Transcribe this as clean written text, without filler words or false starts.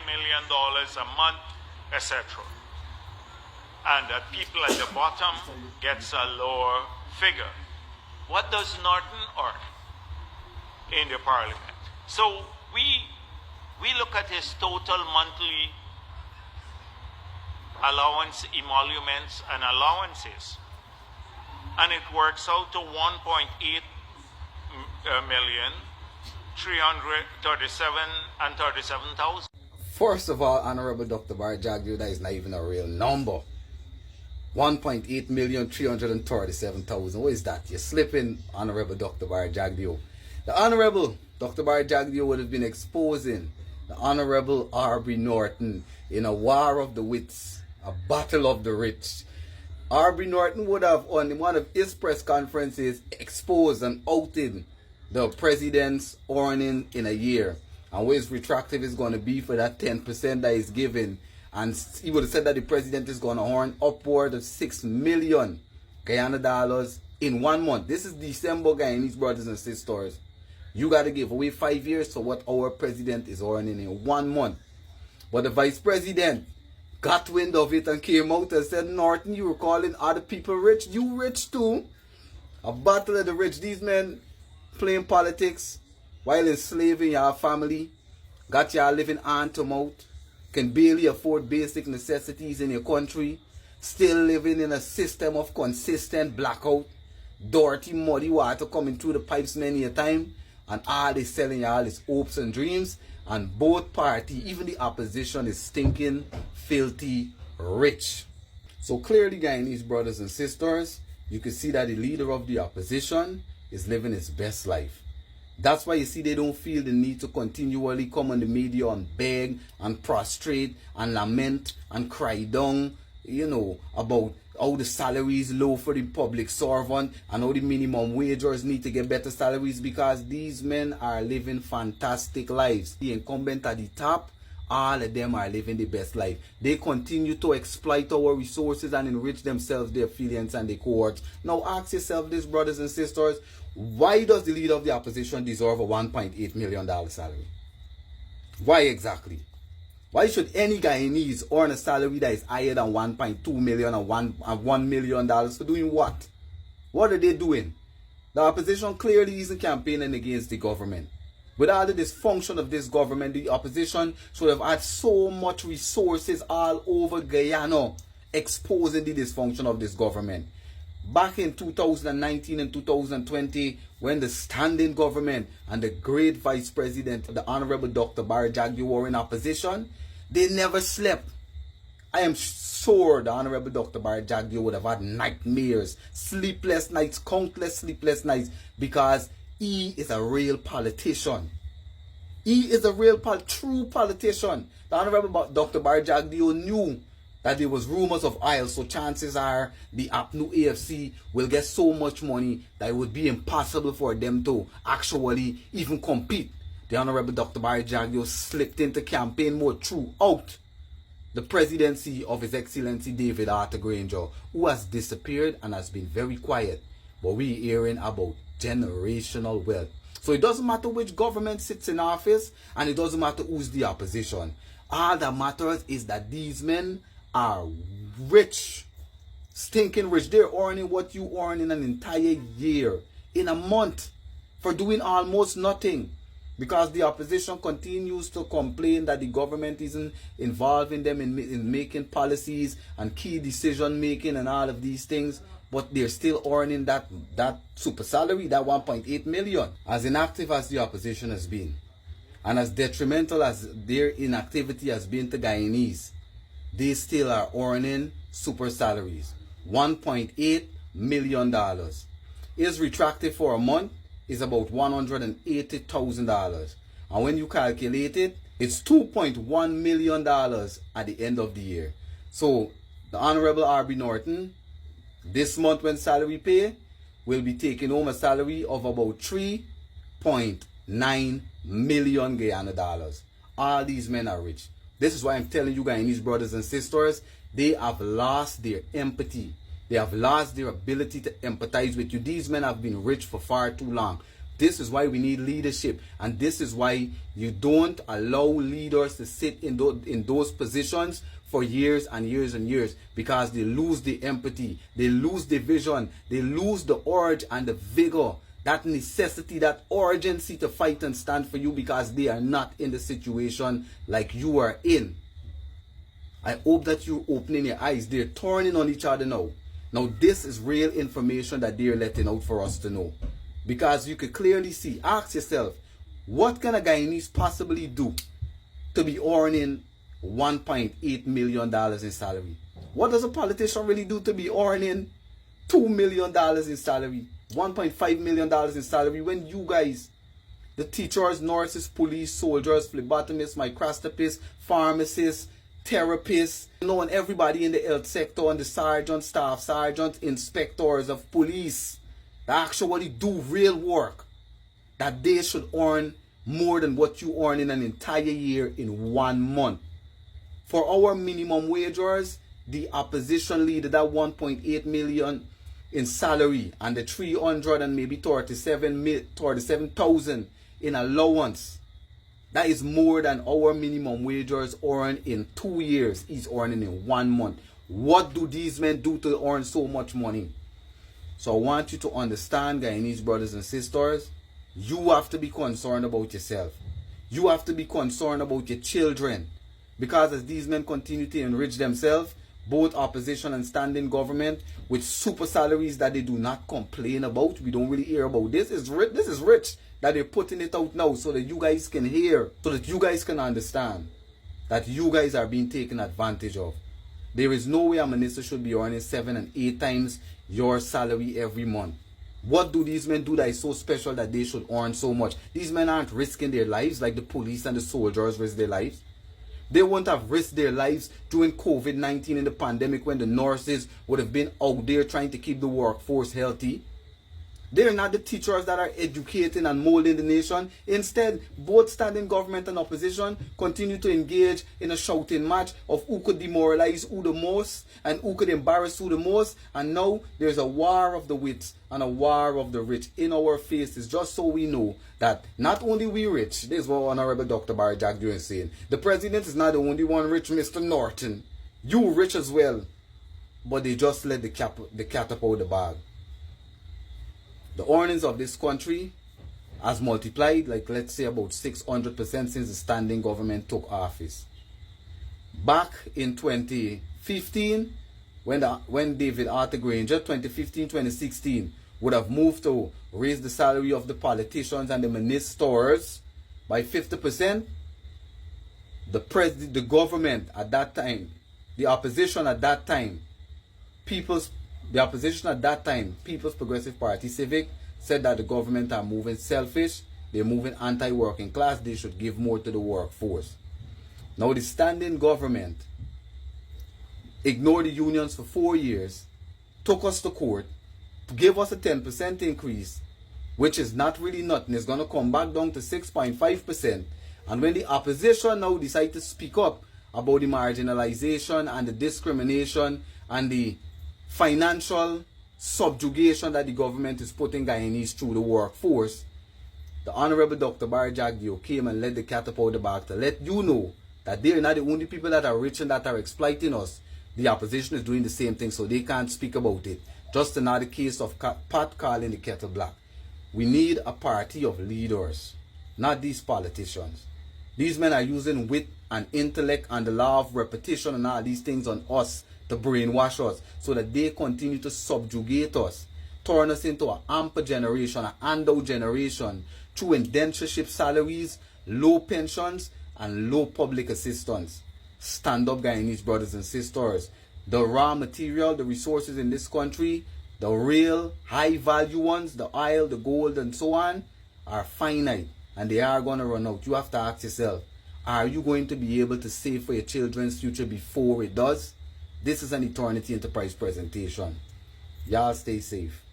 million a month, etc. And the people at the bottom gets a lower figure. What does Norton earn in the parliament? So we look at his total monthly allowance, emoluments, and allowances, and it works out to 1.8 million, 337,000. First of all, Honorable Dr. Barjagdio, that is not even a real number. 1.8,337,000. What is that? You're slipping, Honorable Dr. Barjagdio. The Honorable Dr. Barjagdio would have been exposing the Honorable Aubrey Norton in a war of the wits, a battle of the rich. Aubrey Norton would have, on one of his press conferences, exposed and outed the president's earning in a year, and what his retractive is going to be for that 10% that he's given. And he would have said that the president is going to earn upward of 6 million Guyana dollars in 1 month. This is December, Guyanese brothers and sisters. You got to give away 5 years to what our president is earning in 1 month. But the vice president got wind of it and came out and said, Norton, you were calling other people rich. You rich too. A battle of the rich. These men playing politics while enslaving your family. Got y'all living hand to mouth. Can barely afford basic necessities in your country. Still living in a system of consistent blackout. Dirty, muddy water coming through the pipes many a time. And all they selling y'all is hopes and dreams. And both parties, even the opposition, is stinking, filthy, rich. So clearly, Guyanese brothers and sisters, you can see that the leader of the opposition is living his best life. That's why you see they don't feel the need to continually come on the media and beg and prostrate and lament and cry down, you know, about how the salary is low for the public servant and how the minimum wagers need to get better salaries, because these men are living fantastic lives. The incumbent at the top, all of them are living the best life. They continue to exploit our resources and enrich themselves, their affiliates and their cohorts. Now ask yourself this, brothers and sisters, why does the leader of the opposition deserve a $1.8 million salary? Why exactly? Why should any Guyanese earn a salary that is higher than 1.2 million and $1 million for doing what? What are they doing? The opposition clearly isn't campaigning against the government. With all the dysfunction of this government, the opposition should have had so much resources all over Guyana exposing the dysfunction of this government. Back in 2019 and 2020, when the standing government and the great vice president, the Honorable Dr. Barjagdio, were in opposition, they never slept. I am sure the Honorable Dr. Barjagdio would have had nightmares, sleepless nights, countless sleepless nights, because he is a real politician. He is a real true politician. The Honorable Dr. Barjagdio knew that there was rumors of oil, so chances are the APNU AFC will get so much money that it would be impossible for them to actually even compete. The Honorable Dr. Barjagdio slipped into campaign mode throughout the presidency of His Excellency David Arthur Granger, who has disappeared and has been very quiet. But we're hearing about generational wealth. So it doesn't matter which government sits in office, and it doesn't matter who's the opposition. All that matters is that these men are rich, stinking rich. They're earning what you earn in an entire year, in a month, for doing almost nothing, because the opposition continues to complain that the government isn't involving them in making policies and key decision making and all of these things. But they're still earning that super salary, that 1.8 million. As inactive as the opposition has been, and as detrimental as their inactivity has been to Guyanese, they still are earning super salaries. $1.8 million. His retracted for a month is about $180,000. And when you calculate it, it's $2.1 million at the end of the year. So the Honorable Aubrey Norton, this month when salary pay, will be taking home a salary of about 3.9 million Guyana dollars. All these men are rich. This is why I'm telling you, Guyanese brothers and sisters, they have lost their empathy. They have lost their ability to empathize with you. These men have been rich for far too long. This is why we need leadership, and this is why you don't allow leaders to sit in those positions for years and years and years, because they lose the empathy, they lose the vision, they lose the urge and the vigor, that necessity, that urgency to fight and stand for you, because they are not in the situation like you are in. I hope that you're opening your eyes. They're turning on each other now. Now this is real information that they're letting out for us to know. Because you could clearly see, ask yourself, what can a Guyanese possibly do to be earning $1.8 million in salary? What does a politician really do to be earning $2 million in salary, $1.5 million in salary, when you guys, the teachers, nurses, police, soldiers, phlebotomists, microscopists, pharmacists, therapists, and everybody in the health sector, and the sergeants, staff sergeants, inspectors of police, that actually do real work, that they should earn more than what you earn in an entire year in 1 month. For our minimum wagers, the opposition leader, that 1.8 million in salary, and the 300 and maybe 37,000 in allowance, that is more than our minimum wagers earn in 2 years. He's earning in 1 month. What do these men do to earn so much money? So I want you to understand, Guyanese brothers and sisters, you have to be concerned about yourself. You have to be concerned about your children. Because as these men continue to enrich themselves, both opposition and standing government, with super salaries that they do not complain about, we don't really hear about. This is rich that they're putting it out now, so that you guys can hear, so that you guys can understand that you guys are being taken advantage of. There is no way a minister should be earning 7 and 8 times your salary every month. What do these men do that is so special that they should earn so much? These men aren't risking their lives like the police and the soldiers risk their lives. They wouldn't have risked their lives during COVID-19 in the pandemic, when the nurses would have been out there trying to keep the workforce healthy. They're not the teachers that are educating and molding the nation. Instead, both standing government and opposition continue to engage in a shouting match of who could demoralize who the most and who could embarrass who the most. And now there's a war of the wits and a war of the rich in our faces, just so we know that not only we rich. This is what Honorable Dr. Barry Jagdeo is saying. The president is not the only one rich, Mr. Norton. You rich as well. But they just let the cat out of the bag. The earnings of this country has multiplied, like, let's say, about 600% since the standing government took office. Back in 2015, when David Arthur Granger, 2015-2016, would have moved to raise the salary of the politicians and the ministers by 50%, the government at that time, the opposition at that time, People's Progressive Party, Civic, said that the government are moving selfish, they're moving anti-working class, they should give more to the workforce. Now the standing government ignored the unions for 4 years, took us to court, gave us a 10% increase, which is not really nothing. It's going to come back down to 6.5%. And when the opposition now decide to speak up about the marginalization and the discrimination and the financial subjugation that the government is putting Guyanese through the workforce, the Honorable Dr. Barry Jagdeo came and let the cat out of the bag to let you know that they're not the only people that are rich and that are exploiting us. The opposition is doing the same thing, so they can't speak about it. Just another case of pot calling the kettle black. We need a party of leaders, not these politicians. These men are using wit and intellect and the law of repetition and all these things on us to brainwash us, so that they continue to subjugate us, turn us into an amper generation, an handout generation, through indentureship salaries, low pensions, and low public assistance. Stand up, Guyanese brothers and sisters. The raw material, the resources in this country, the real high value ones, the oil, the gold, and so on, are finite, and they are going to run out. You have to ask yourself, are you going to be able to save for your children's future before it does? This is an Eternity Enterprise presentation. Y'all stay safe.